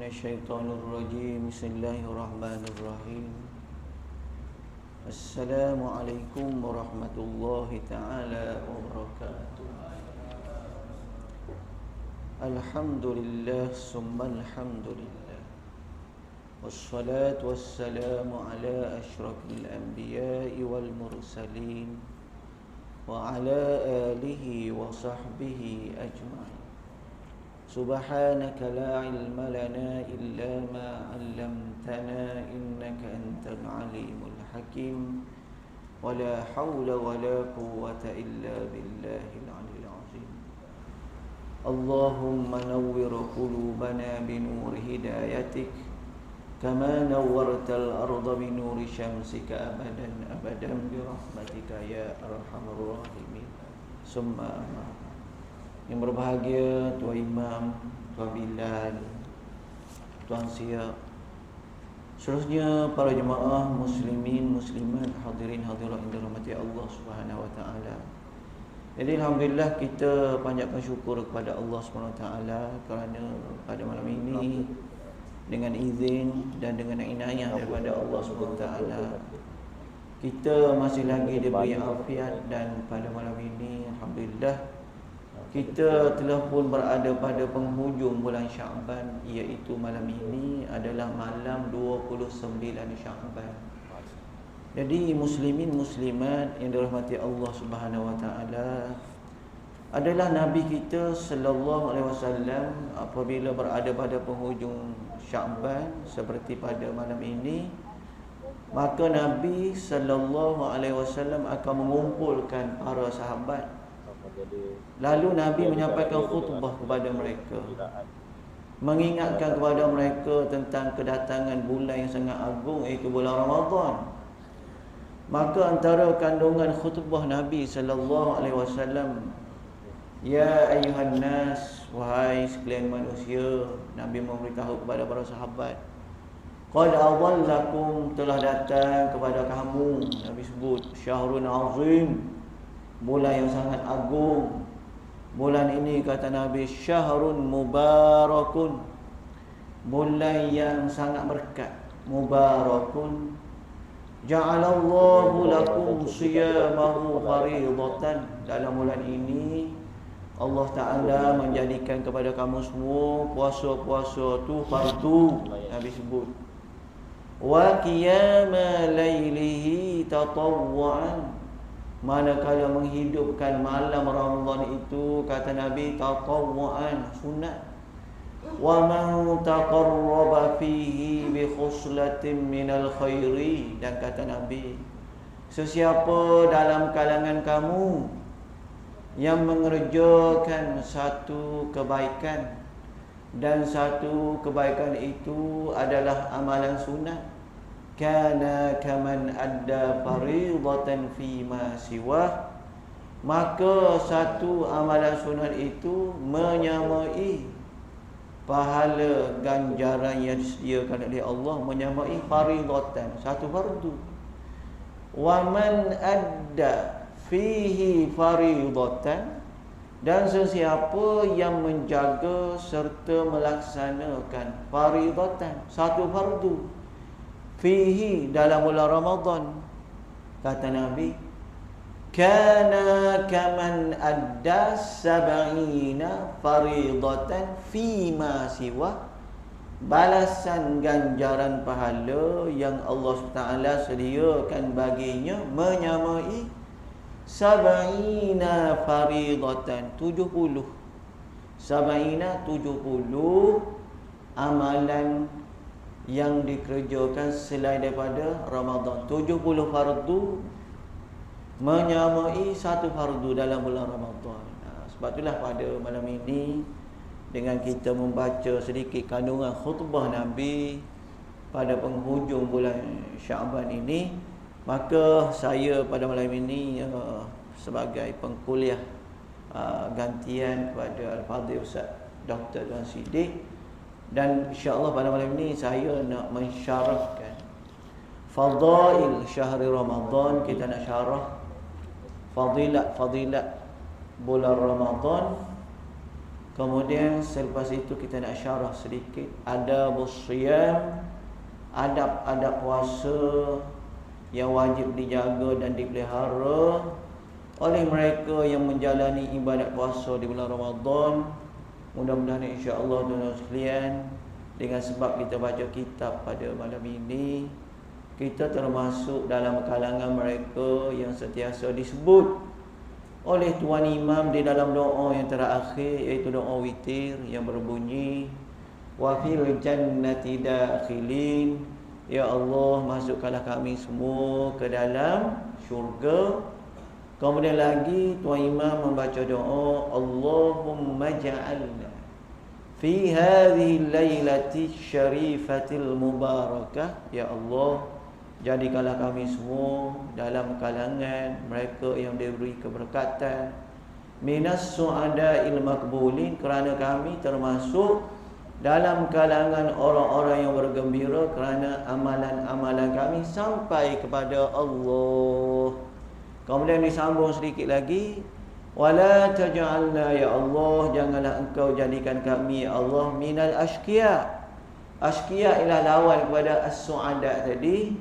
الشيطان الرجيم بسم الله الرحمن الرحيم السلام عليكم ورحمة الله تعالى وبركاته الحمد لله ثم الحمد لله والصلاة والسلام على أشرف الأنبياء والمرسلين وعلى آله وصحبه أجمعين سبحانك لا علم لنا إلا ما علمتنا إنك أنت العليم الحكيم ولا حول ولا قوة إلا بالله العلي العظيم اللهم نور قلوبنا بنور هدايتك كما نورت الأرض بنور شمسك أبدا أبدا برحمتك يا أرحم الراحمين ثم أما yang berbahagia Tuan Imam, Tuan Bilal, Tuan Siap, seterusnya para jemaah muslimin, muslimat, hadirin hadirat yang dirahmati Allah Subhanahu wa taala. Jadi alhamdulillah kita panjatkan syukur kepada Allah Subhanahu wa taala kerana pada malam ini dengan izin dan dengan inayah daripada Allah Subhanahu wa taala kita masih lagi diberi afiat, dan pada malam ini alhamdulillah kita telah pun berada pada penghujung bulan Syaban, iaitu malam ini adalah malam 29 Syaban. Jadi muslimin muslimat yang dirahmati Allah Subhanahu wa taala, adalah Nabi kita sallallahu alaihi wasallam apabila berada pada penghujung Syaban seperti pada malam ini, maka Nabi sallallahu alaihi wasallam akan mengumpulkan para sahabat. Lalu Nabi menyampaikan khutbah kepada mereka, mengingatkan kepada mereka tentang kedatangan bulan yang sangat agung, iaitu bulan Ramadan. Maka antara kandungan khutbah Nabi sallallahu alaihi wasallam, ya ayuhan nas, wahai sekalian manusia, Nabi memberitahu kepada para sahabat, qad adhallakum, telah datang kepada kamu, Nabi sebut syahrun azim, bulan yang sangat agung. Bulan ini kata Nabi syahrun mubarakun, bulan yang sangat berkat. Mubarakun ja'alallahu lakum siyamahu faridatan, dalam bulan ini Allah Ta'ala menjadikan kepada kamu semua puasa-puasa tu fardu, Nabi sebut. Wa qiyama lailihi tatawwu'an, manakala menghidupkan malam Ramadan itu, kata Nabi, tatawwu'an, sunat. Wa man taqarraba fihi bi khuslatin minal khairi, dan kata Nabi, sesiapa dalam kalangan kamu yang mengerjakan satu kebaikan, dan satu kebaikan itu adalah amalan sunat, kana kaman adda faridatan fi ma siwa, maka satu amalan sunat itu menyamai pahala ganjaran yang disediakan oleh Allah, menyamai faridatan, satu fardu. Wa man adda fihi faridatan, dan sesiapa yang menjaga serta melaksanakan faridatan, satu fardu, fihi, dalam bulan Ramadan, kata Nabi, kana kaman adda sab'ina faridatan fima siwa, balasan ganjaran pahala yang Allah SWT sediakan baginya menyamai sab'ina faridatan, 70 sab'ina, 70 amalan yang dikerjakan selain daripada Ramadan. 70 fardu menyamai satu fardu dalam bulan Ramadan. Sebab itulah pada malam ini, dengan kita membaca sedikit kandungan khutbah Nabi pada penghujung bulan Syaban ini, maka saya pada malam ini sebagai pengkuliah gantian kepada Al-Fadhil Ustaz Dr. Tuan Siddiq, dan insya-Allah pada malam ini saya nak mensyarahkan fadail syahri Ramadan. Kita nak syarah fadilat bulan Ramadan Kemudian selepas itu kita nak syarah sedikit adabus siyam, adab-adab puasa yang wajib dijaga dan dipelihara oleh mereka yang menjalani ibadat puasa di bulan Ramadan. Mudah-mudahan insya-Allah tuan-tuan sekalian, dengan sebab kita baca kitab pada malam ini, kita termasuk dalam kalangan mereka yang sentiasa disebut oleh Tuan Imam di dalam doa yang terakhir, iaitu doa witir yang berbunyi wa fil jannati dakhilin, ya Allah masukkanlah kami semua ke dalam syurga. Kemudian lagi Tuan Imam membaca doa Allahumma ja'alna fi hadhihi lailati syarifatil mubarakah, ya Allah jadikanlah kami semua dalam kalangan mereka yang diberi keberkatan, minas su'ada'il maqbulin, kerana kami termasuk dalam kalangan orang-orang yang bergembira kerana amalan-amalan kami sampai kepada Allah. Kemudian disambung sedikit lagi, wala taj'alna, ya Allah janganlah engkau jadikan kami, ya Allah, minal ashqiya. Ashqiya ialah lawan kepada as-su'ada tadi.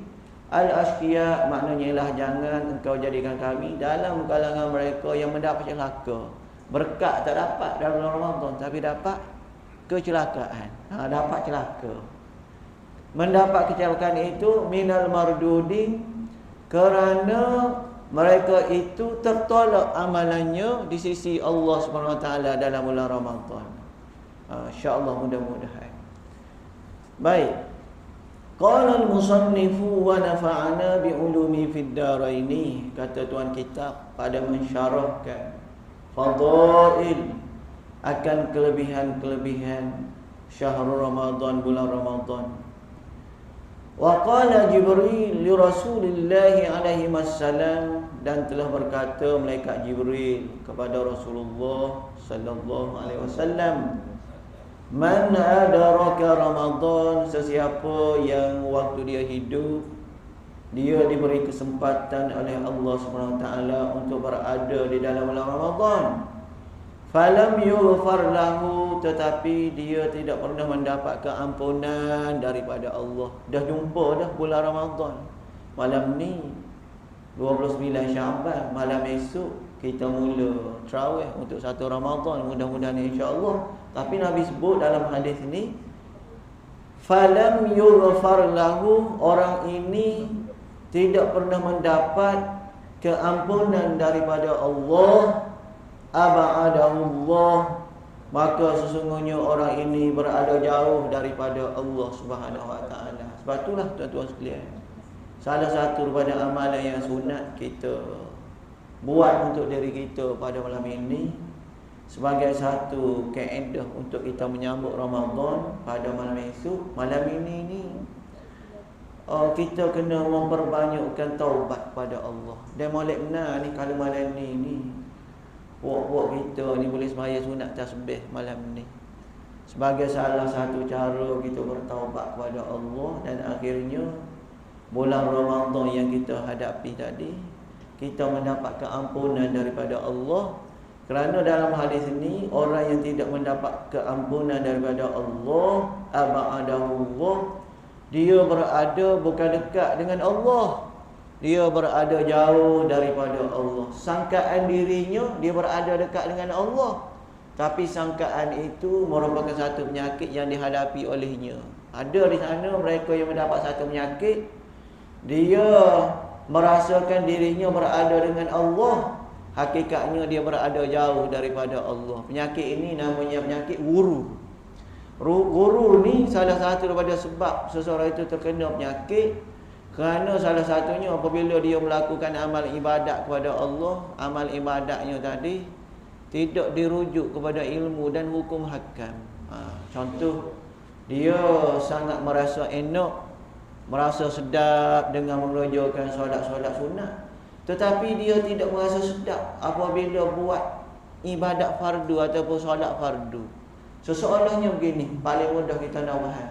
Al-ashqiya maknanya ialah jangan engkau jadikan kami dalam kalangan mereka yang mendapat celaka. Berkat tak dapat dalam Ramadan, tapi dapat kecelakaan. Dapat celaka. Mendapat kecelakaan itu minal mardudin, kerana mereka itu tertolak amalannya di sisi Allah SWT dalam bulan Ramadan. InsyaAllah mudah-mudahan. Baik. Qala al-musannifu wa nafa'ana bi'ulumi fid daraini, kata tuan kitab pada mensyarahkan fadail akan kelebihan-kelebihan syahrul Ramadan, bulan Ramadan. Wa qala Jibril li Rasulillah alaihi wassalam, dan telah berkata malaikat Jibril kepada Rasulullah sallallahu alaihi wasallam, man adaraka Ramadan, sesiapa yang waktu dia hidup dia diberi kesempatan oleh Allah SWT untuk berada di dalam bulan Ramadan, falam yughfar lahu, tetapi dia tidak pernah mendapat keampunan daripada Allah. Dah jumpa dah bulan Ramadan, malam ni 29 Syaban, malam esok kita mula tarawih untuk satu Ramadan, mudah-mudahan insya-Allah. Tapi Nabi sebut dalam hadis ini, falam yughfar lahu, orang ini tidak pernah mendapat keampunan daripada Allah, aba'adahullah, maka sesungguhnya orang ini berada jauh daripada Allah Subhanahu wa taala. Sebab itulah tuan-tuan sekalian, salah satu daripada amalan yang sunat kita buat untuk diri kita pada malam ini, sebagai satu kaedah untuk kita menyambut Ramadan pada malam esok, malam ini ni kita kena memperbanyakkan taubat pada Allah. Dan molek benar ni kalau malam ni puak-puak kita ni boleh sembahyang sunat tasbih malam ni, sebagai salah satu cara kita bertaubat kepada Allah. Dan akhirnya bulan Ramadan yang kita hadapi tadi, kita mendapat keampunan daripada Allah. Kerana dalam hadis ini, orang yang tidak mendapat keampunan daripada Allah, aba'adahullah, dia berada bukan dekat dengan Allah, dia berada jauh daripada Allah. Sangkaan dirinya dia berada dekat dengan Allah, tapi sangkaan itu merupakan satu penyakit yang dihadapi olehnya. Ada di sana mereka yang mendapat satu penyakit, dia merasakan dirinya berada dengan Allah, hakikatnya dia berada jauh daripada Allah. Penyakit ini namanya penyakit guru. Guru ni salah satu daripada sebab seseorang itu terkena penyakit, kerana salah satunya apabila dia melakukan amal ibadat kepada Allah, amal ibadatnya tadi tidak dirujuk kepada ilmu dan hukum hakam. Contoh, dia sangat merasa enak, merasa sedap dengan mengerjakan solat-solat sunat, tetapi dia tidak merasa sedap apabila buat ibadat fardu ataupun solat fardu. Seseorangnya begini, paling mudah kita nak faham.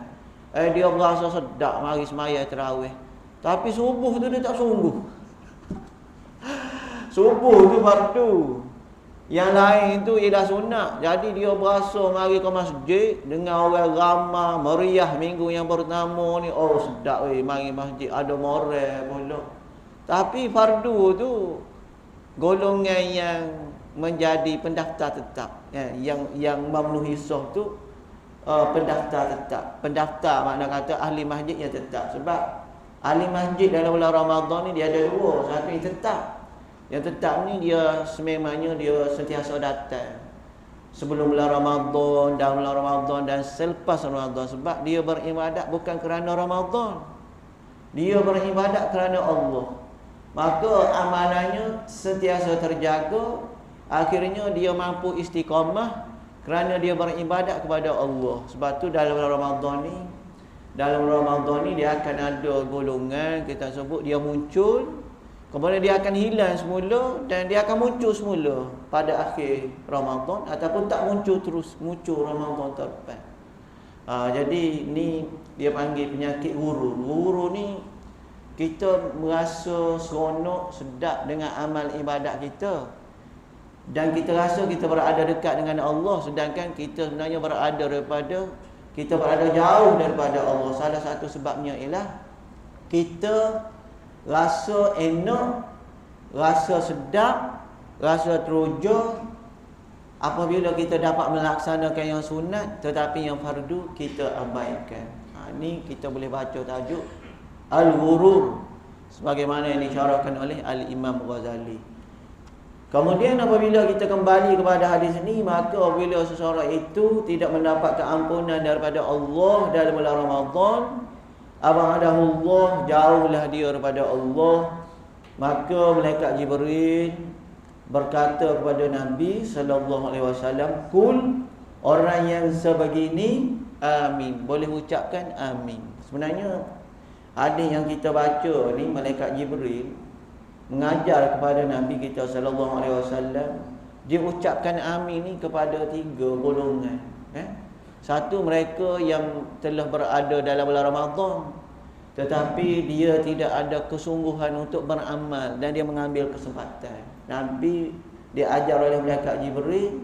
Dia merasa sedap mari sembahyang tarawih, tapi subuh tu dia tak sungguh. Subuh tu fardu, Yang lain tu ialah sunat. Jadi dia berasa mari ke masjid dengan orang ramai meriah minggu yang pertama ni. Oh sedap weh, mari masjid ada moral pula. Tapi fardu tu golongan yang menjadi pendaftar tetap, yang memenuhi sah tu pendaftar tetap. Pendaftar makna kata ahli masjid yang tetap. Sebab ahli masjid dalam bulan Ramadan ni dia ada dua. Satu yang tetap. Yang tetap ni dia sememangnya dia sentiasa datang sebelum bulan Ramadan, dalam bulan Ramadan dan selepas Ramadan. Sebab dia beribadat bukan kerana Ramadan, dia beribadat kerana Allah. Maka amalannya sentiasa terjaga. Akhirnya dia mampu istiqamah kerana dia beribadat kepada Allah. Sebab tu dalam bulan Ramadan ni dia akan ada golongan kita sebut dia muncul, kemudian dia akan hilang semula dan dia akan muncul semula pada akhir Ramadan ataupun tak muncul terus, muncul Ramadan terlepas. Jadi ni dia panggil penyakit gurur. Gurur ni kita merasa seronok, sedap dengan amal ibadat kita dan kita rasa kita berada dekat dengan Allah, sedangkan kita sebenarnya berada jauh daripada Allah. Salah satu sebabnya ialah kita rasa enak, rasa sedap, rasa teruja apabila kita dapat melaksanakan yang sunat, tetapi yang fardu kita abaikan. Ni kita boleh baca tajuk Al-Ghurur sebagaimana yang disyarahkan oleh Al-Imam Ghazali. Kemudian apabila kita kembali kepada hadis ini, maka apabila seseorang itu tidak mendapat keampunan daripada Allah dalam bulan Ramadan, abadahullah, jauhlah dia daripada Allah, maka malaikat Jibril berkata kepada Nabi sallallahu alaihi wasallam, "Kul, orang yang sebegini amin." Boleh ucapkan amin. Sebenarnya hadis yang kita baca ni malaikat Jibril mengajar kepada Nabi kita sallallahu alaihi wasallam, dia ucapkan amin ni kepada 3 golongan. Satu, mereka yang telah berada dalam bulan Ramadan tetapi dia tidak ada kesungguhan untuk beramal dan dia mengambil kesempatan. Nabi diajar oleh malaikat Jibril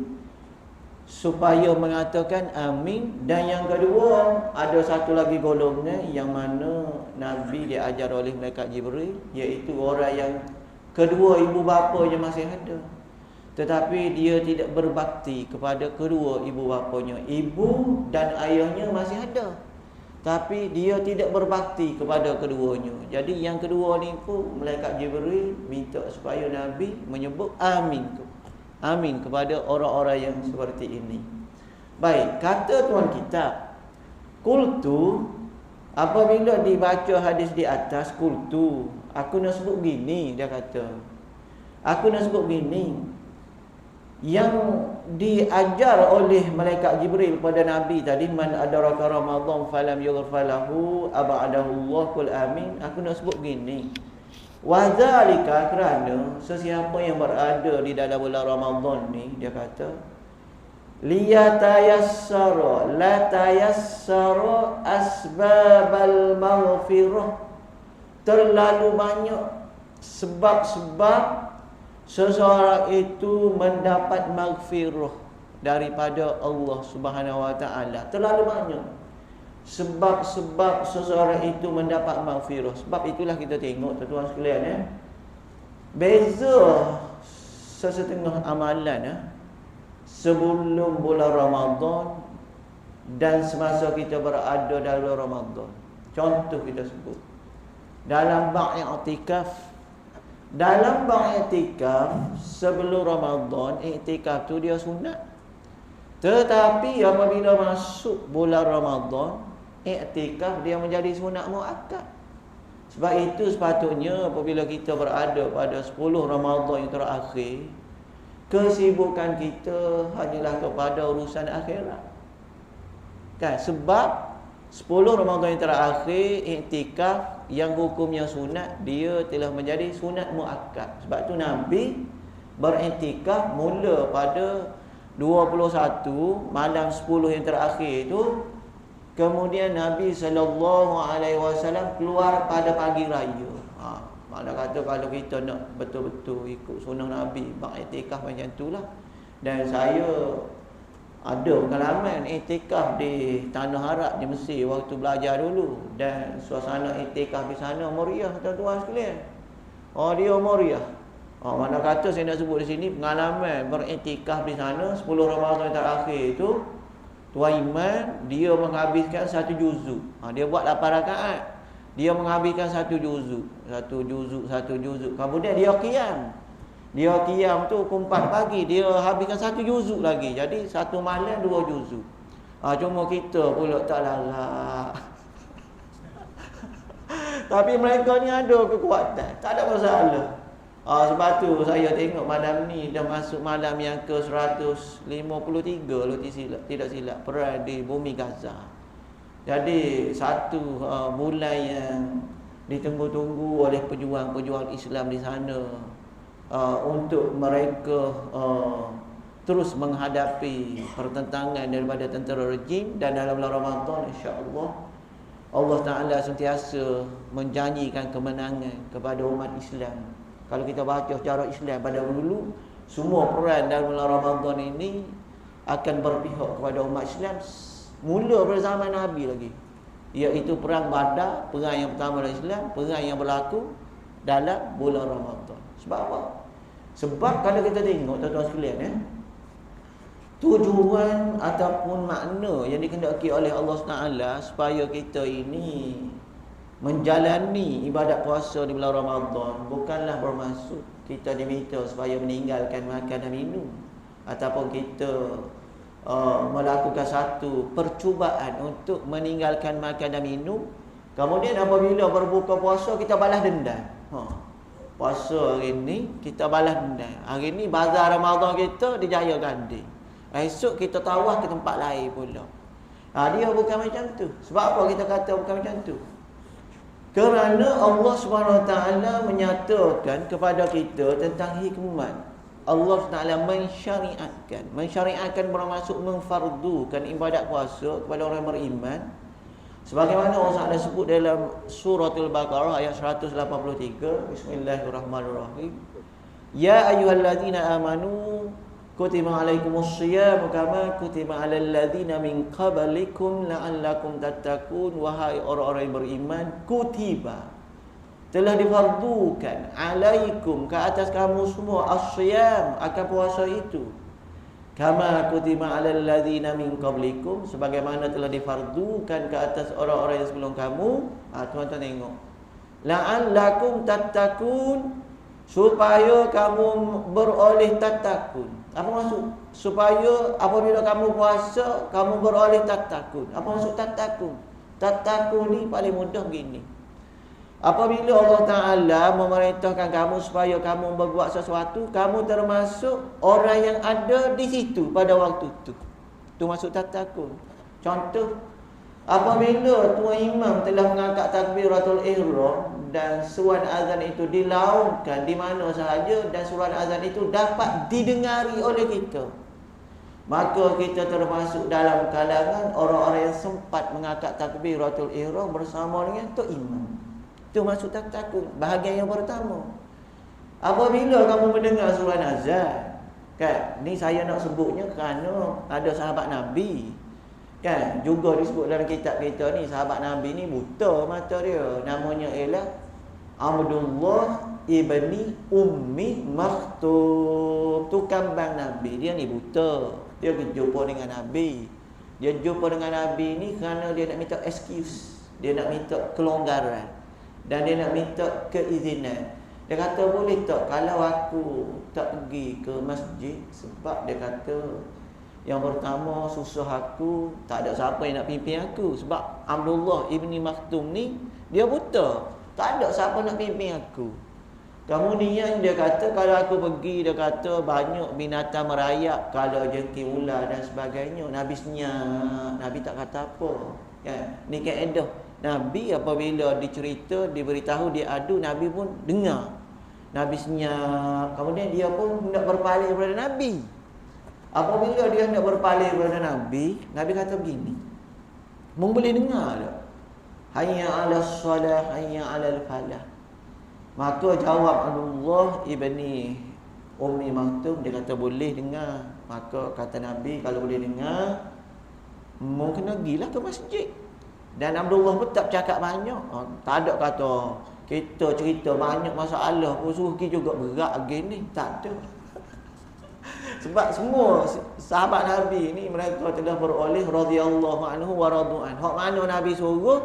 supaya mengatakan amin. Dan yang kedua, ada satu lagi golongan yang mana Nabi diajar oleh malaikat Jibril, iaitu orang yang kedua ibu bapanya masih ada tetapi dia tidak berbakti kepada kedua ibu bapanya. Ibu dan ayahnya masih ada tapi dia tidak berbakti kepada keduanya. Jadi yang kedua ni pun malaikat Jibril minta supaya Nabi menyebut amin kepada orang-orang yang seperti ini. Baik, kata tuan kitab, qultu, apabila dibaca hadis di atas, qultu, aku nak sebut gini, dia kata, aku nak sebut gini. Yang diajar oleh malaikat Jibril kepada Nabi tadi, man adraka Ramadan falam yughfar lahu abadahu Allah, qul amin. Aku nak sebut gini, wa zalika, kerana sesiapa yang berada di dalam bulan Ramadan ni, dia kata, liyatayassara la tayassara asbabal maghfirah, terlalu banyak sebab-sebab seseorang itu mendapat maghfirah daripada Allah Subhanahu wa taala. Terlalu banyak sebab-sebab seseorang itu mendapat maghfirah. Sebab itulah kita tengok tuan-tuan sekalian, beza sesetengah amalan sebelum bulan Ramadan dan semasa kita berada dalam bulan Ramadan. Contoh kita sebut dalam bab i'tikaf. Dalam bab i'tikaf sebelum Ramadan, i'tikaf tu dia sunat. Tetapi apabila masuk bulan Ramadan, i'tikaf dia menjadi sunat muakkad. Sebab itu sepatutnya apabila kita berada pada 10 Ramadan yang terakhir, kesibukan kita hanyalah kepada urusan akhirat. Kan? Sebab 10 Ramadan yang terakhir, i'tikaf yang hukumnya sunat, dia telah menjadi sunat muakkad. Sebab tu Nabi beriktikaf mula pada 21 malam 10 yang terakhir itu. Kemudian Nabi SAW keluar pada pagi raya. Makna kata kalau kita nak betul-betul ikut sunnah Nabi, beriktikaf macam itulah. Dan saya ada pengalaman iktikaf di Tanah Arab di Mesir waktu belajar dulu. Dan suasana iktikaf di sana meriah tuan-tuan sekalian. Dia meriah. Mana kata saya nak sebut di sini pengalaman beriktikaf di sana 10 Ramadan terakhir itu, Tuan Iman dia menghabiskan 1 juzuk. Dia buat 8 rakaat. Dia menghabiskan 1 juzuk. 1 juzuk. Kemudian dia qiyam. Dia qiyam tu pukul 4 pagi, dia habiskan 1 juzuk lagi. Jadi 1 malam 2 juzuk. Cuma kita pula tak larat. Tapi mereka ni ada kekuatan, tak ada masalah. Sebab tu saya tengok malam ni dah masuk malam yang ke 153 kalau tidak silap perang di bumi Gaza. Jadi satu bulan yang ditunggu-tunggu oleh pejuang-pejuang Islam di sana, untuk mereka terus menghadapi pertentangan daripada tentera rejim. Dan dalam bulan Ramadan insya-Allah Allah Ta'ala sentiasa menjanjikan kemenangan kepada umat Islam. Kalau kita baca sejarah Islam pada dulu, semua perang dalam bulan Ramadan ini akan berpihak kepada umat Islam mula pada zaman Nabi lagi, iaitu perang Badar, perang yang pertama dalam Islam, perang yang berlaku dalam bulan Ramadan. Sebab apa? Sebab kalau kita tengok tuan-tuan sekalian, tujuan ataupun makna yang dikehendaki oleh Allah SWT supaya kita ini menjalani ibadat puasa di bulan Ramadan bukanlah bermaksud kita diminta supaya meninggalkan makan dan minum, ataupun kita melakukan satu percubaan untuk meninggalkan makan dan minum. Kemudian apabila berbuka puasa kita balas dendam. Puasa hari ni kita balas dendam. Hari ni bazar Ramadan kita dijaya ganding. Esok kita tawah ke tempat lain pula. Dia bukan macam tu. Sebab apa kita kata bukan macam tu? Kerana Allah SWT menyatakan kepada kita tentang hikmat. Allah SWT mensyariatkan bermaksud memfardukan ibadat puasa kepada orang beriman. Sebagaimana Allah SWT sebut dalam surah Al-Baqarah ayat 183. Bismillahirrahmanirrahim. Ya ayyuhalladzina amanu kutiba alaikumus syiyam kama kutiba alal ladzina min qablikum la'allakum tattaqun. Wahai orang-orang yang beriman, kutiba, telah difardukan, alaikum, ke atas kamu semua, as-syiyam, akan puasa itu, kama kutiba alal ladzina min qablikum, sebagaimana telah difardukan ke atas orang-orang yang sebelum kamu. Tuan-tuan tengok, la'allakum tattaqun, supaya kamu beroleh tattaqun. Apa maksud? Supaya apabila kamu puasa kamu beroleh tattaqun. Apa maksud tattaqun? Tattaqun ni paling mudah begini. Apabila Allah Ta'ala memerintahkan kamu supaya kamu berbuat sesuatu, kamu termasuk orang yang ada di situ pada waktu itu. Itu maksud tattaqun. Contoh, apabila tuan imam telah mengangkat takbiratul ihram dan suara azan itu dilaungkan di mana sahaja dan suara azan itu dapat didengari oleh kita, maka kita termasuk dalam kalangan orang-orang yang sempat mengangkat takbiratul ihram bersama dengan tok imam. Itu maksud tattaqun, bahagian yang pertama. Apabila kamu mendengar suara azan, kan, ni saya nak sebutnya kerana ada sahabat Nabi, kan, juga disebut dalam kitab kita ni, sahabat Nabi ni buta mata dia. Namanya ialah Abdullah ibni Ummi Maktum. Tu kambang Nabi. Dia ni buta. Dia jumpa dengan Nabi. Dia jumpa dengan Nabi ni kerana dia nak minta excuse, dia nak minta kelonggaran, dan dia nak minta keizinan. Dia kata, boleh tak kalau aku tak pergi ke masjid, sebab dia kata yang pertama susah aku, tak ada siapa yang nak pimpin aku. Sebab Abdullah ibni Maktum ni dia buta, tak ada siapa nak pimpin aku. Kemudian dia kata kalau aku pergi, dia kata banyak binatang merayap, kalau jengking ular dan sebagainya. Nabi senyap, Nabi tak kata apa, ya. Ni kaedah Nabi apabila dicerita, diberitahu dia adu, Nabi pun dengar. Nabi senyap. Kemudian dia pun hendak berpaling kepada Nabi. Apabila dia hendak berpaling kepada Nabi, Nabi kata begini, boleh dengar tak? Hayya 'alas salah, hayya 'alal falah. Maka jawab Abdullah ibni Ummi Maktum, dia kata boleh dengar. Maka kata Nabi, kalau boleh dengar, mungkin pergilah ke masjid. Dan Abdullah pun tak cakap banyak. Tak ada kata kita cerita banyak masalah pun suruh pergi juga berat gini. Tak ada. Sebab semua sahabat Nabi ni mereka telah beroleh radhiyallahu anhu wa radu'an. Hak mana Nabi suruh,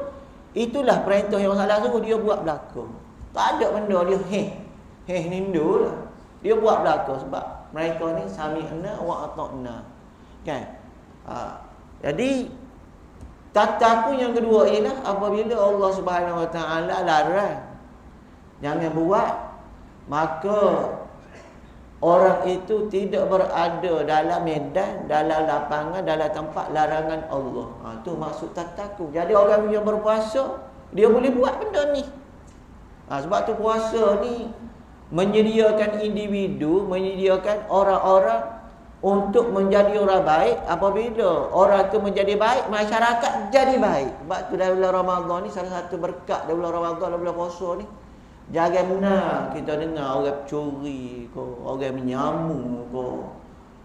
itulah perintah yang salah suruh dia buat belaka. Tak ada benda dia nindu lah. Dia buat belaka sebab mereka ni sami'na wa ata'na. Kan? Jadi tataku yang kedua ialah apabila Allah Subhanahu Wa Taala larang jangan buat, maka orang itu tidak berada dalam medan, dalam lapangan, dalam tempat larangan Allah. Tu maksud tataku. Jadi orang yang berpuasa dia boleh buat benda ni. Sebab tu puasa ni menyediakan individu, menyediakan orang-orang untuk menjadi orang baik. Apabila orang tu menjadi baik, masyarakat jadi baik. Sebab tu dalam bulan Ramadan ni salah satu berkat dalam bulan Ramadan, dalam bulan puasa ni, jangan benar kita dengar orang curi ke, orang menyamu ke,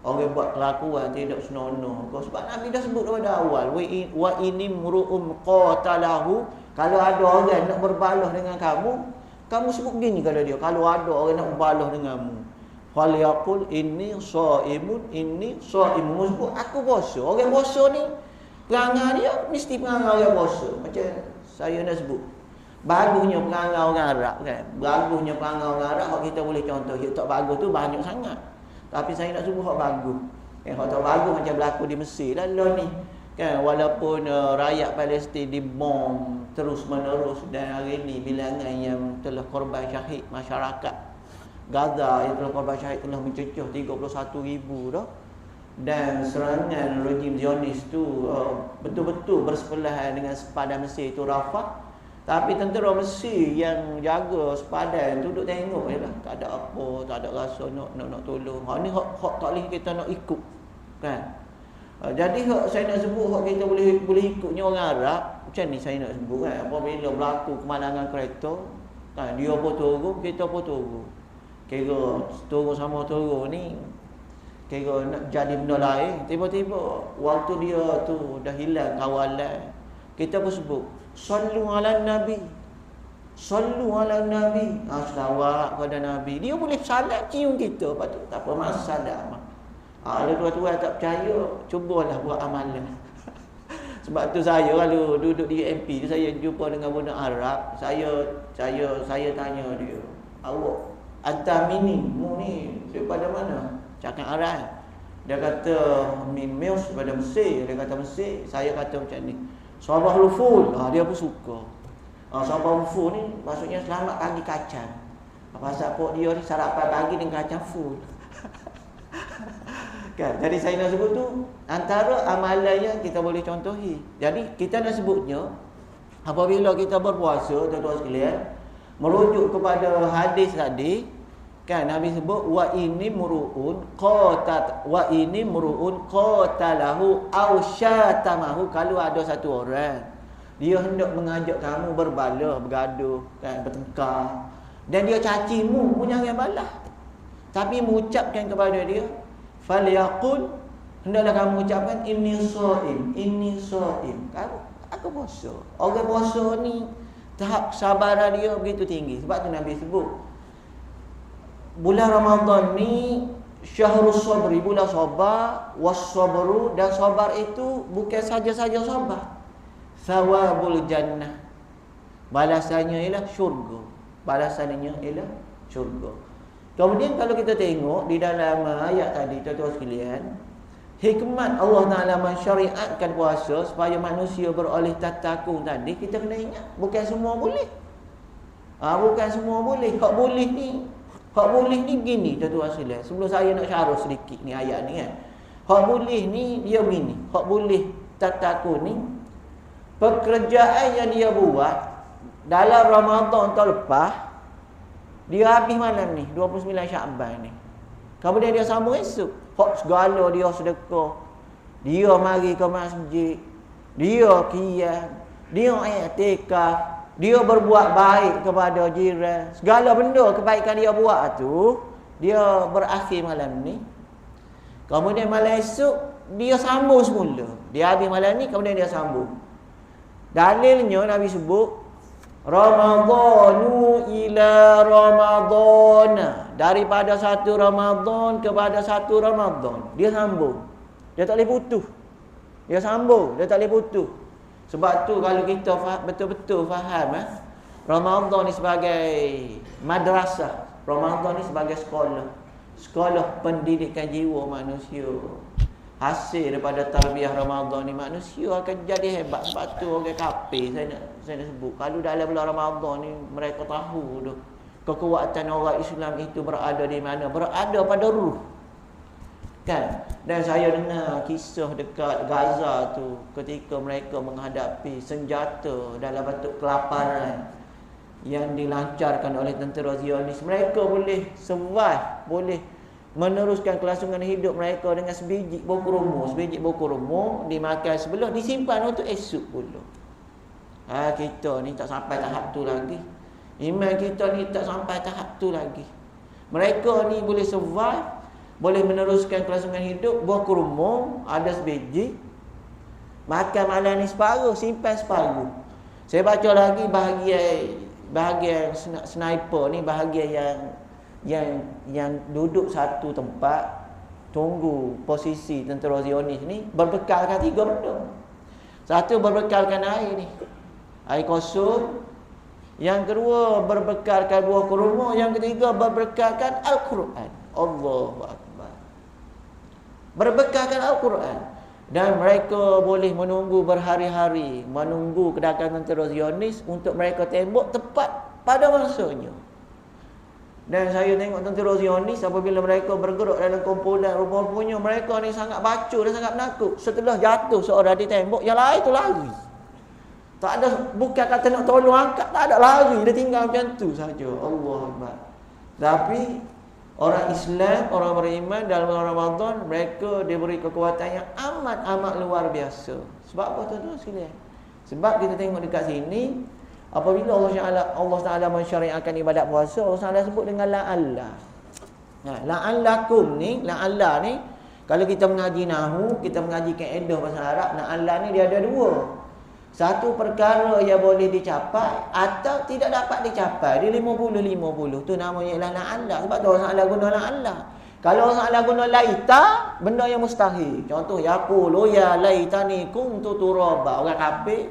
orang buat kelakuan tidak senonoh ke. Sebab Nabi dah sebut pada awal, wa ini mru'um qatalahu, kalau ada orang nak berbalah dengan kamu sebut gini kalau dia, kalau ada orang nak berbalah denganmu, falyaqul inni shaimun, sebut aku puasa. Orang puasa ni perangai dia mesti perangai orang puasa. Macam saya nak sebut, bagusnya perangai orang Arab kan. Bagusnya perangai orang Arab hak kita boleh contoh. Hak tak bagus tu banyak sangat. Tapi saya nak sebut hak bagus. Hak tak bagus macam berlaku di Mesir lah ni. Kan, walaupun rakyat Palestin dibom terus menerus, dan hari ini bilangan yang telah korban syahid masyarakat Gaza yang telah korban syahid telah mencecah 31,000 dah. Dan serangan rejim Zionis tu betul-betul bersebelahan dengan sepadan Mesir itu Rafah. Tapi tentera Mesir yang jaga sepadan tu duduk tengok je lah. Tak ada apa, tak ada rasa nak tolong. Hak ni hak tak boleh kita nak ikut kan. Jadi hak saya nak sebut, hak kita boleh ikutnya orang Arab. Macam ni saya nak sebut kan. Apabila berlaku kemalangan kereta kan, dia pun turun, kita pun turun. Kira turun sama turun ni, kira nak jadi benda lain. Tiba-tiba waktu dia tu dah hilang kawalan, kita pun sebut sallu ala nabi, sallu ala nabi, selawat kepada Nabi. Dia boleh salat cium kita, lepas tu tak apa masalah. Ada tuan-tuan tak percaya, cubalah buat amalan. Sebab tu saya kalau duduk di MP tu, saya jumpa dengan budak Arab, saya tanya dia, awak antamini mu ni daripada mana? Cakap Arab. Dia kata Mimeus daripada Mesir. Dia kata Mesir. Saya kata macam ni, Sabahul Ful. Dia pun suka. Sabahul Ful ni maksudnya selamat pagi kacang. Pasal pok dia ni sarapan pagi dengan kacang full. Kan? Jadi saya nak sebut tu antara amalan yang kita boleh contohi. Jadi kita nak sebutnya apabila kita berpuasa, tuan-tuan sekalian, merujuk kepada hadis tadi kan, Nabi sebut wa ini muruun qatalahu aw syatamahu. Kalau ada satu orang dia hendak mengajak kamu berbalah, bergaduh kan, bertengkar, dan dia cacimu, jangan balas, tapi mengucapkan kepada dia, falyaqul, hendaklah kamu ucapkan inni shaim. Aku puasa. Orang puasa ni tahap kesabaran dia begitu tinggi. Sebab tu Nabi sebut bulan Ramadan ni syahrus sabri, bulan sabar, was-sabru, dan sabar itu bukan saja-saja sabar. Thawabul jannah, balasannya ialah syurga. Balasannya ialah syurga. Kemudian kalau kita tengok di dalam ayat tadi, tuan-tuan sekalian, hikmat Allah Ta'ala mensyariatkan puasa supaya manusia beroleh tatakun tadi, kita kena ingat bukan semua boleh. Bukan semua boleh. Hak boleh ni gini, tuan-tuan sekalian. Sebelum saya nak syarah sedikit ni ayat ni kan. Hak boleh ni dia begini. Hak boleh tatakun ni, pekerjaan yang dia buat dalam Ramadan tahun lepas, dia habis malam ni 29 Syakban ni, kemudian dia sambung esok. Hak segala dia sedekah, dia mari ke masjid, dia qiyam, dia i'tikaf, dia berbuat baik kepada jiran, segala benda kebaikan dia buat tu, dia berakhir malam ni. Kemudian malam esok dia sambung semula. Dia habis malam ni kemudian dia sambung. Dalilnya Nabi sebut Ramadhanu ila Ramadhana, daripada satu Ramadan kepada satu Ramadan. Dia sambung. Dia tak boleh putus. Dia sambung, dia tak boleh putus. Sebab tu kalau kita betul-betul faham Ramadan ni sebagai madrasah, Ramadan ni sebagai sekolah, sekolah pendidikan jiwa manusia. Hasil daripada tarbiyah Ramadan ni manusia akan jadi hebat. Sebab tu orang kafir saya nak sebut, kalau dalam bulan Ramadan ni mereka tahu tu kekuatan orang Islam itu berada di mana, berada pada ruh. Kan? Dan saya dengar kisah dekat Gaza tu ketika mereka menghadapi senjata dalam bentuk kelaparan yang dilancarkan oleh tentera Zionis. Mereka boleh survive, boleh meneruskan kelangsungan hidup mereka dengan sebiji buku rumo dimakan sebelah, disimpan untuk esok pula. Kita ni tak sampai tahap tu lagi. Iman kita ni tak sampai tahap tu lagi. Mereka ni boleh survive, boleh meneruskan kelangsungan hidup, buku rumo ada sebiji, makan malam ni separuh, simpan separuh. Saya baca lagi bahagian sniper ni, bahagian yang duduk satu tempat tunggu posisi tentera Zionis ni, berbekalkan 3 benda. Satu, berbekalkan air ni, air kosong. Yang kedua, berbekalkan buah kurma. Yang ketiga, berbekalkan Al-Quran. Allahu Akbar. Berbekalkan Al-Quran. Dan mereka boleh menunggu berhari-hari, menunggu kedatangan tentera Zionis untuk mereka tembak tepat pada masanya. Dan saya tengok tentera Zionis apabila mereka bergerak dalam kumpulan, rupa-rupanya mereka ni sangat bacu dan sangat menakut. Setelah jatuh seorang ditembak, yang lain tu lari. Tak ada, bukan kata nak tolong angkat, tak ada, lari. Dia tinggal macam tu saja. Allah Akbar. Tapi orang Islam, orang beriman dalam bulan Ramadan, mereka diberi kekuatan yang amat luar biasa. Sebab apa tuan-tuan sekalian? Sebab kita tengok dekat sini, apabila Allah Ta'ala mensyariatkan ibadat puasa, Allah Ta'ala sebut dengan la'allah. La'allakum ni, la'allah ni, kalau kita mengaji nahu, kita mengaji kaedah bahasa Arab, la'allah ni dia ada 2. Satu perkara yang boleh dicapai atau tidak dapat dicapai. Dia 50-50. Tu namanya ialah la'allah. Sebab tu orang Ta'ala guna la'allah. Kalau orang Ta'ala guna laita, benda yang mustahil. Contoh, yaqulu ya laitani kuntu turaba. Orang kafir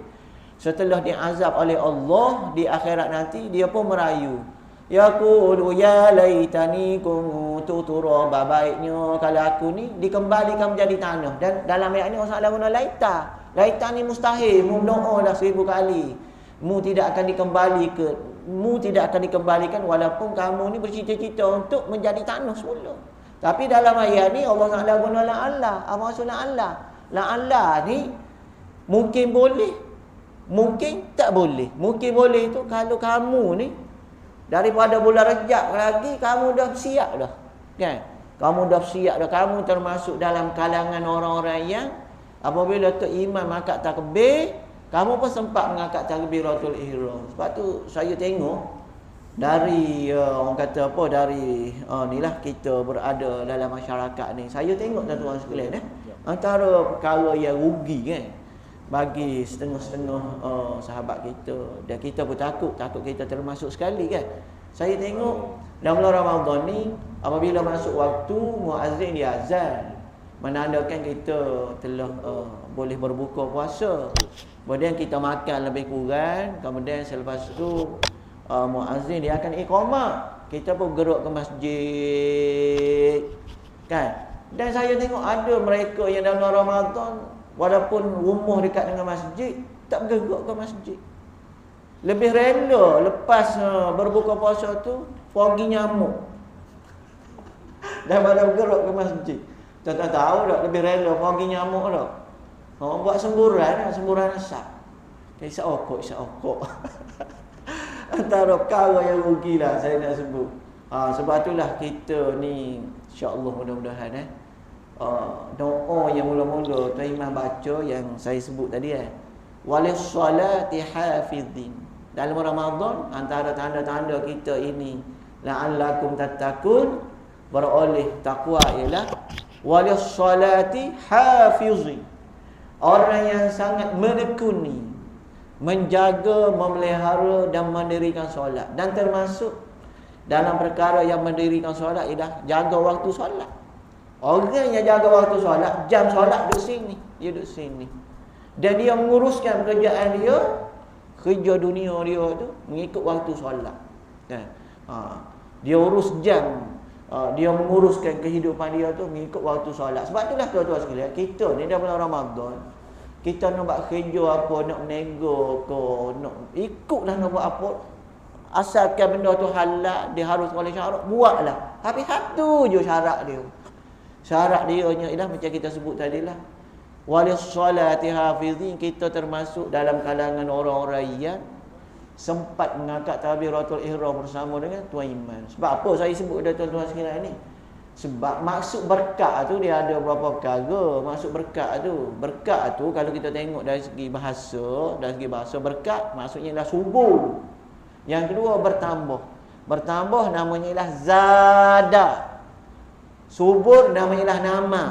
setelah diazab oleh Allah di akhirat nanti, dia pun merayu. Yaqulu ya laitani kuntu turaba. Baiknya kalau aku ni dikembalikan menjadi tanah. Dan dalam ayat ni orang Ta'ala guna laita. Laita ni mustahil. Mu doa dah 1000 kali, mu tidak akan dikembalikan walaupun kamu ni bercita-cita untuk menjadi tanah semula. Tapi dalam ayat ni Allah Ta'ala guna la'allah. Apa maksud la'allah? La'allah ni mungkin boleh, mungkin tak boleh. Mungkin boleh tu kalau kamu ni daripada bulan Rejab lagi kamu dah siap dah, kan? Kamu dah siap dah, kamu termasuk dalam kalangan orang-orang yang apabila tu imam mengangkat takbir, kamu pun sempat mengangkat takbiratul ihram. Sebab tu saya tengok dari orang kata apa, dari inilah kita berada dalam masyarakat ni. Saya tengok tuan-tuan sekalian antara perkara yang rugi kan bagi setengah-setengah sahabat kita, dan kita pun takut kita termasuk sekali kan. Saya tengok dalam bulan Ramadan ni apabila masuk waktu muazzin dia azan, menandakan kita telah boleh berbuka puasa. Kemudian kita makan lebih kurang. Kemudian selepas tu muazzin dia akan iqamah. Kita pun gerak ke masjid, kan? Dan saya tengok ada mereka yang dalam Ramadan walaupun rumah dekat dengan masjid, tak bergerak ke masjid. Lebih rela lepas berbuka puasa tu pergi nyamuk daripada bergerak ke masjid. Tuan-tuan tahu tak, lebih rela pergi nyamuk tak? Buat semburan asap. Isap okok. Antara perkara yang rugilah saya nak sebut. Sebab itulah kita ni insya-Allah mudah-mudahan doa yang mula-mula Tuan Imam baca yang saya sebut tadi walis salati hafizin. Dalam Ramadan antara tanda-tanda kita ini la'allakum tattaqun, beroleh takwa ialah walis salati hafizi. Orang yang sangat menekuni, menjaga, memelihara dan mendirikan solat. Dan termasuk dalam perkara yang mendirikan solat ialah jaga waktu solat. Orang yang jaga waktu solat, jam solat duduk sini, dia duduk sini. Dan dia menguruskan kerjaan dia, kerja dunia dia tu mengikut waktu solat. Kan? Dia urus jam, dia menguruskan kehidupan dia tu mengikut waktu solat. Sebab itulah tuan-tuan sekalian, kita ni dah bulan Ramadan, kita nak buat kerja apa, nak nego ke, nak ikutlah nak buat apa, asalkan benda tu halal, dia harus oleh syarat, buatlah. Tapi satu je syarat dia. Syarat dia ialah macam kita sebut tadilah, walis salati hafizin. Kita termasuk dalam kalangan orang-orang yang sempat mengangkat takbiratul ihram bersama dengan tuan imam. Sebab apa saya sebut dah tuan-tuan sekalian ni? Sebab maksud berkat tu dia ada beberapa perkara. Maksud berkat tu kalau kita tengok dari segi bahasa, berkat maksudnya ialah subur. Yang kedua bertambah. Bertambah namanya ialah zada. Subur namanya ialah nama.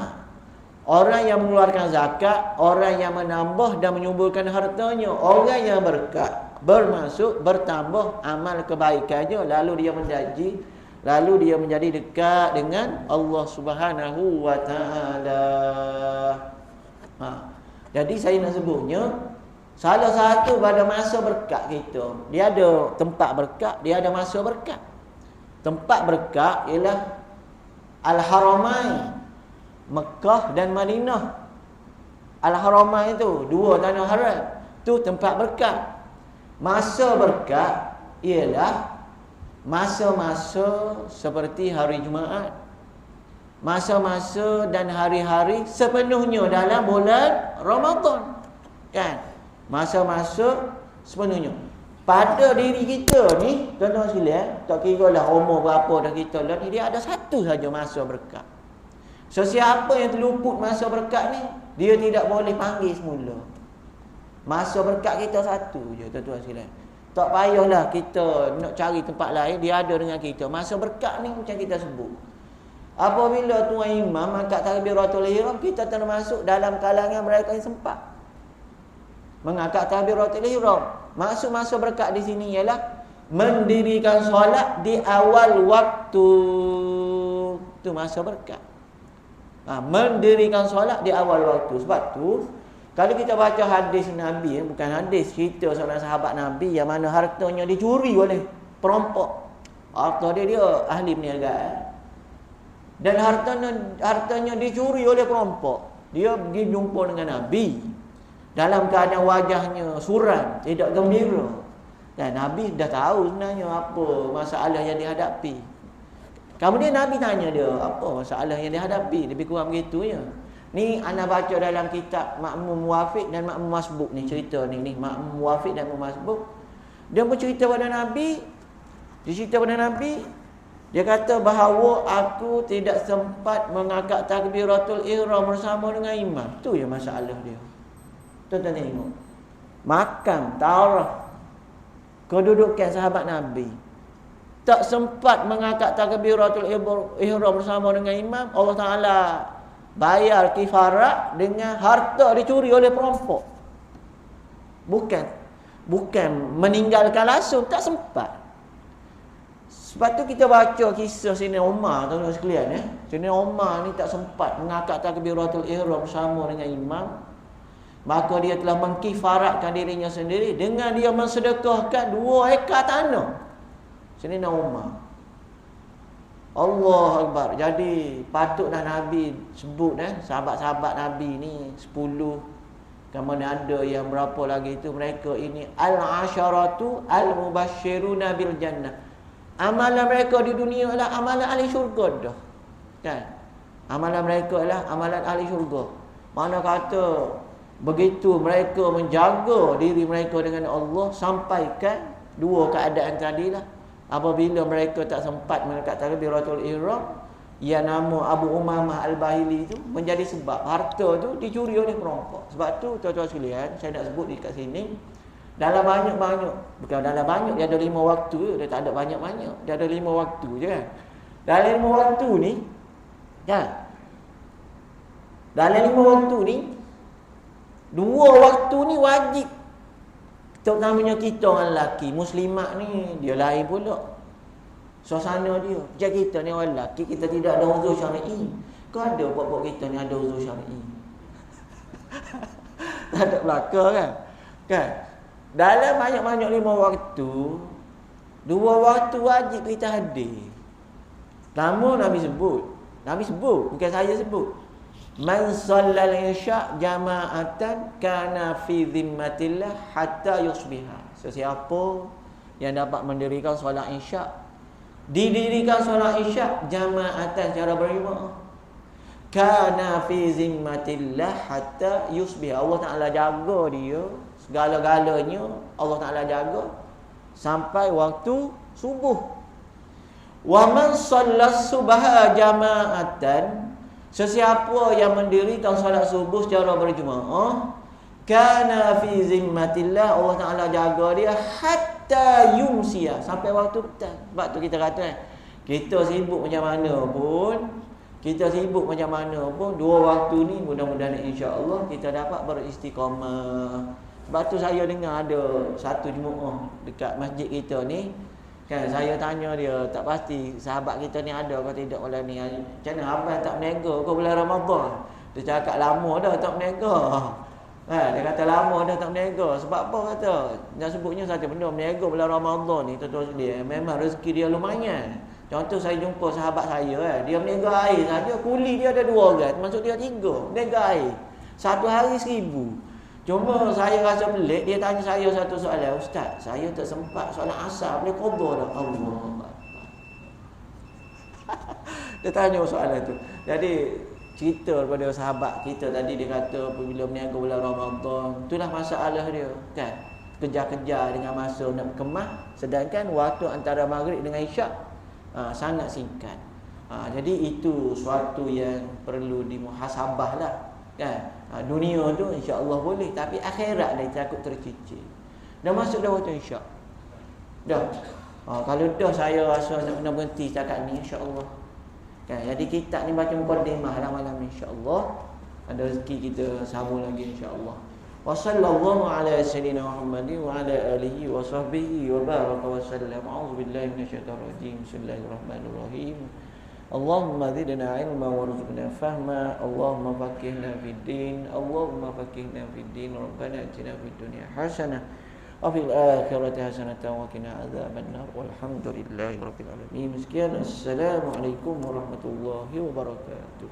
Orang yang mengeluarkan zakat, orang yang menambah dan menyuburkan hartanya, orang yang berkat, bermaksud bertambah amal kebaikannya, lalu dia menjadi dekat dengan Allah Subhanahu wa taala. Jadi saya nak sebutnya, salah satu pada masa berkat kita, dia ada tempat berkat, dia ada masa berkat. Tempat berkat ialah Al-Haramain, Mekah dan Madinah. Al-Haramain itu dua tanah haram, tu tempat berkat. Masa berkat ialah masa-masa seperti hari Jumaat, masa-masa dan hari-hari sepenuhnya dalam bulan Ramadan, kan? Masa-masa sepenuhnya pada diri kita ni, tuan-tuan sekalian, tak kira lah umur berapa dah kita lah ni, dia ada satu saja masa berkat. So siapa yang terluput masa berkat ni, dia tidak boleh panggil semula. Masa berkat kita satu je, tuan-tuan sekalian. Tak payahlah kita nak cari tempat lain, dia ada dengan kita. Masa berkat ni macam kita sebut, apabila tuan imam angkat takbiratul ihram, kita termasuk dalam kalangan mereka yang sempat mengangkat takbiratul ihram. Maksud masa berkat di sini ialah mendirikan solat di awal waktu. Itu masa berkat. Mendirikan solat di awal waktu. Sebab tu kalau kita baca hadis Nabi, bukan hadis cerita seorang sahabat Nabi yang mana hartanya dicuri oleh perampok. Harta dia ahli perniagaan. Dan hartanya dicuri oleh perampok. Dia pergi jumpa dengan Nabi dalam keadaan wajahnya suram, tidak gembira. Dan Nabi dah tahu sebenarnya apa masalah yang dihadapi. Kemudian Nabi tanya dia, apa masalah yang dihadapi? Lebih kurang begitu je. Ni ana baca dalam kitab Ma'mum Muwafiq dan Ma'mum Masbuk ni cerita ni Ma'mum Muwafiq dan Ma'mum Masbuk. Dia bercerita pada Nabi, dia kata bahawa aku tidak sempat mengangkat takbiratul ihram bersama dengan imam. Tu je masalah dia. Tuan-tuan tengok. Makam, tarikh, kedudukan sahabat Nabi. Tak sempat mengangkat takbiratul ihram bersama dengan imam, Allah Taala bayar kifarat dengan harta dicuri oleh perampok. Bukan meninggalkan langsung, tak sempat. Sebab tu kita baca kisah Sayyidina Umar, tuan-tuan sekalian, Sayyidina Umar ni tak sempat mengangkat takbiratul ihram bersama dengan imam. Maka dia telah mengkifaratkan dirinya sendiri dengan dia mensedekahkan 2 ekar tanah. Sayyidina Umar. Allah Akbar. Jadi patutlah Nabi sebut sahabat-sahabat Nabi ni 10. Kemudian ada yang berapa lagi itu, mereka ini al-asharatu al-mubasyiruna bil jannah. Amalan mereka di dunia adalah amalan ahli syurga dah. Kan? Amalan mereka adalah amalan ahli syurga. Mana kata begitu mereka menjaga diri mereka dengan Allah, sampaikan 2 keadaan tadilah. Apabila mereka tak sempat mengangkat takbiratul ihram, yang nama Abu Umamah Al-Bahili itu menjadi sebab harta tu dicuri oleh perampok. Sebab tu tuan-tuan sekalian, saya nak sebut dekat sini, dalam banyak-banyak, bukan dalam banyak, dia ada 5 waktu, dia tak ada banyak-banyak, dia ada 5 waktu je kan. Dalam 5 waktu ni kan, Dalam 5 waktu ni, 2 waktu ni wajib. Terutamanya kita orang lelaki, muslimat ni dia lain pula. Suasana dia. Macam kita ni orang lelaki, kita tidak ada uzur syar'i. Kau ada buat-buat kita ni ada uzur syar'i. Tak ada belaka kan? Kan? Dalam banyak-banyak 5 waktu, 2 waktu wajib kita hadir. Pertama Nabi sebut, bukan saya sebut. Man sallal isya' jama'atan kana fi zimmatillah hatta yusbiha. Sesiapa yang dapat mendirikan solat isya', didirikan solat isya' jama'atan secara berjemaah, kana fi zimmatillah hatta yusbiha. Allah Taala jaga dia, segala-galanya Allah Taala jaga sampai waktu subuh. Wa man shallas subha jama'atan, sesiapa yang mendirikan solat subuh secara berjemaah, kana fi zimmatillah, Allah Taala jaga dia hatta yumsiya, sampai waktu petang. Sebab tu kita kata kita sibuk macam mana pun, 2 waktu ni mudah-mudahan insya-Allah kita dapat beristiqamah. Sebab tu saya dengar ada satu jemaah dekat masjid kita ni, kan, saya tanya dia, tak pasti sahabat kita ni ada atau tidak bulan ni. Macam mana abang tak berniaga kau bulan Ramadan? Dia cakap lama dah tak berniaga. Dia kata lama dah tak berniaga. Sebab apa kata? Nak sebutnya satu benda, berniaga bulan Ramadan ni tuan-tuan dia memang rezeki dia lumayan. Contoh saya jumpa sahabat saya, dia berniaga air saja, kuli dia ada 2 orang, termasuk dia 3 berniaga air. Satu hari 1,000. Cuma saya rasa pelik, dia tanya saya satu soalan, Ustaz, saya tak sempat solat asar, boleh qada tak? Allah. Dia tanya soalan tu. Jadi cerita daripada sahabat kita tadi, dia kata apabila berniaga bulan Ramadan, itulah masalah dia, kan? Kejar-kejar dengan masa nak berkemah, sedangkan waktu antara maghrib dengan isyak sangat singkat. Jadi itu suatu yang perlu dimuhasabah lah, kan? Dunia tu insya-Allah boleh, tapi akhirat dah takut tercicir. Dah masuk dah waktu isyak. Dah. Kalau dah saya rasa nak kena berhenti setakat ni insya-Allah. Kan, jadi kita ni baca mukadimah lah malam ni insya-Allah. Ada rezeki kita sambung lagi insya-Allah. Wa sallallahu ala sayyidina Muhammadin wa ala alihi wa sahbihi wa baraka wa sallam. A'udzu billahi minasyaitonir rajim. Bismillahirrahmanirrahim. Allahumma zidna ilma warzuqna fahma. Allahumma faqihna fid din. Allahumma faqihna fid din. Rabbana atina fid dunya hasanah wa fil akhirati hasanah wa qina adzabannar. Walhamdulillahi rabbil alamin. Sekian, assalamualaikum warahmatullahi wabarakatuh.